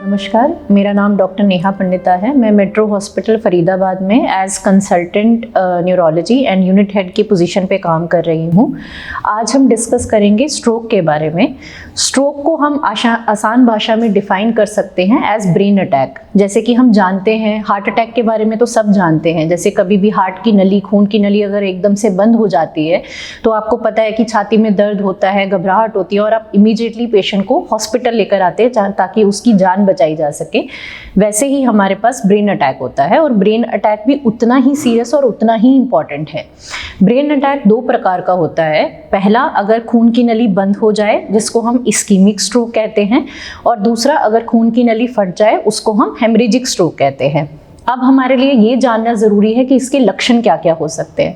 नमस्कार, मेरा नाम डॉक्टर नेहा पंडिता है। मैं मेट्रो हॉस्पिटल फरीदाबाद में as consultant neurology and unit head की पोजीशन पे काम कर रही हूँ। आज हम डिस्कस करेंगे स्ट्रोक के बारे में। स्ट्रोक को हम आसान भाषा में डिफाइन कर सकते हैं एज ब्रेन अटैक। जैसे कि हम जानते हैं हार्ट अटैक के बारे में तो सब जानते हैं। जैसे कभी भी हार्ट की नली, खून की नली अगर एकदम से बंद हो जाती है तो आपको पता है कि छाती में दर्द होता है, घबराहट होती है और आप इमीडिएटली पेशेंट को हॉस्पिटल लेकर आते हैं ताकि उसकी जान बचाई जा सके। वैसे ही हमारे पास ब्रेन अटैक होता है और ब्रेन अटैक भी उतना ही सीरियस और उतना ही इम्पॉर्टेंट है। ब्रेन अटैक दो प्रकार का होता है। पहला, अगर खून की नली बंद हो जाए जिसको हम इस्कीमिक स्ट्रोक कहते हैं, और दूसरा अगर खून की नली फट जाए उसको हम हेमरेजिक स्ट्रोक कहते हैं। अब हमारे लिए ये जानना ज़रूरी है कि इसके लक्षण क्या क्या हो सकते हैं।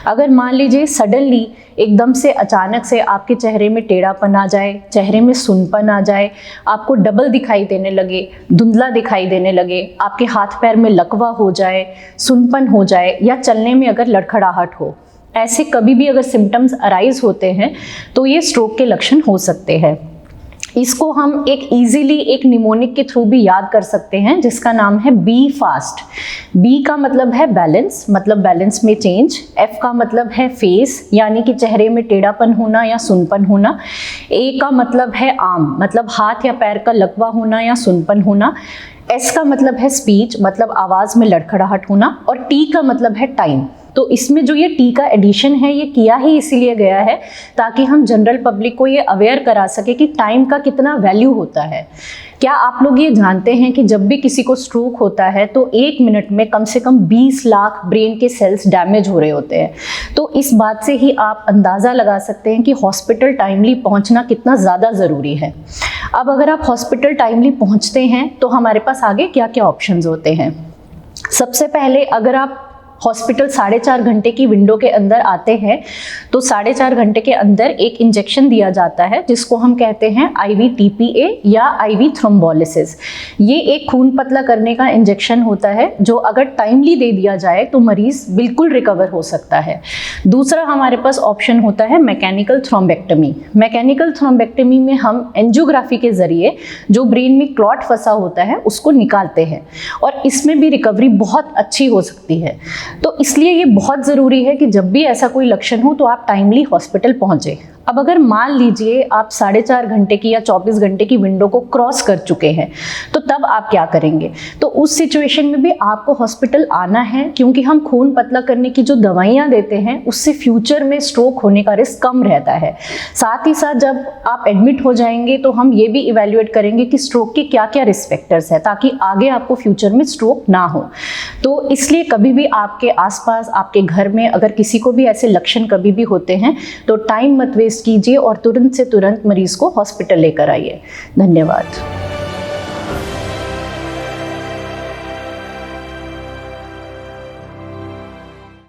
अगर मान लीजिए सडनली एकदम से अचानक से आपके चेहरे में टेढ़ापन आ जाए, चेहरे में सुनपन आ जाए, आपको डबल दिखाई देने लगे, धुंधला दिखाई देने लगे, आपके हाथ पैर में लकवा हो जाए, सुनपन हो जाए या चलने में अगर लड़खड़ाहट हो, ऐसे कभी भी अगर सिम्टम्स अराइज होते हैं तो ये स्ट्रोक के लक्षण हो सकते हैं। इसको हम एक निमोनिक के थ्रू भी याद कर सकते हैं जिसका नाम है बी फास्ट। बी का मतलब है बैलेंस, मतलब बैलेंस में चेंज। एफ का मतलब है फेस, यानी कि चेहरे में टेढ़ापन होना या सुनपन होना। ए का मतलब है आर्म, मतलब हाथ या पैर का लकवा होना या सुनपन होना। एस का मतलब है स्पीच, मतलब आवाज़ में लड़खड़ाहट होना। और टी का मतलब है टाइम। तो इसमें जो ये टी का एडिशन है ये किया ही इसीलिए गया है ताकि हम जनरल पब्लिक को ये अवेयर करा सके कि टाइम का कितना वैल्यू होता है। क्या आप लोग ये जानते हैं कि जब भी किसी को स्ट्रोक होता है तो 1 मिनट में कम से कम 20 लाख ब्रेन के सेल्स डैमेज हो रहे होते हैं। तो इस बात से ही आप अंदाज़ा लगा सकते हैं कि हॉस्पिटल टाइमली पहुंचना कितना ज़्यादा ज़रूरी है। अब अगर आप हॉस्पिटल टाइमली पहुंचते हैं तो हमारे पास आगे क्या क्या ऑप्शंस होते हैं। सबसे पहले, अगर आप हॉस्पिटल 4.5 घंटे की विंडो के अंदर आते हैं तो 4.5 घंटे के अंदर एक इंजेक्शन दिया जाता है जिसको हम कहते हैं IV TPA या IV थ्रोम्बोलिसिस। ये एक खून पतला करने का इंजेक्शन होता है जो अगर टाइमली दे दिया जाए तो मरीज बिल्कुल रिकवर हो सकता है। दूसरा हमारे पास ऑप्शन होता है मैकेनिकल थ्रोम्बेक्टमी। मैकेनिकल थ्रोम्बेक्टमी में हम एंजियोग्राफी के जरिए जो ब्रेन में क्लॉट फंसा होता है उसको निकालते हैं और इसमें भी रिकवरी बहुत अच्छी हो सकती है। तो इसलिए ये बहुत ज़रूरी है कि जब भी ऐसा कोई लक्षण हो तो आप टाइमली हॉस्पिटल पहुँचे। अब अगर मान लीजिए आप 4.5 घंटे की या 24 घंटे की विंडो को क्रॉस कर चुके हैं तो तब आप क्या करेंगे। तो उस सिचुएशन में भी आपको हॉस्पिटल आना है क्योंकि हम खून पतला करने की जो दवाइयाँ देते हैं उससे फ्यूचर में स्ट्रोक होने का रिस्क कम रहता है। साथ ही साथ जब आप एडमिट हो जाएंगे तो हम ये भी इवेल्युएट करेंगे कि स्ट्रोक के क्या क्या रिस्क फैक्टर्स है ताकि आगे आपको फ्यूचर में स्ट्रोक ना हो। तो इसलिए कभी भी आपके आसपास, आपके घर में अगर किसी को भी ऐसे लक्षण कभी भी होते हैं तो टाइम मत वेस्ट कीजिए और तुरंत से तुरंत मरीज को हॉस्पिटल लेकर आइए। धन्यवाद।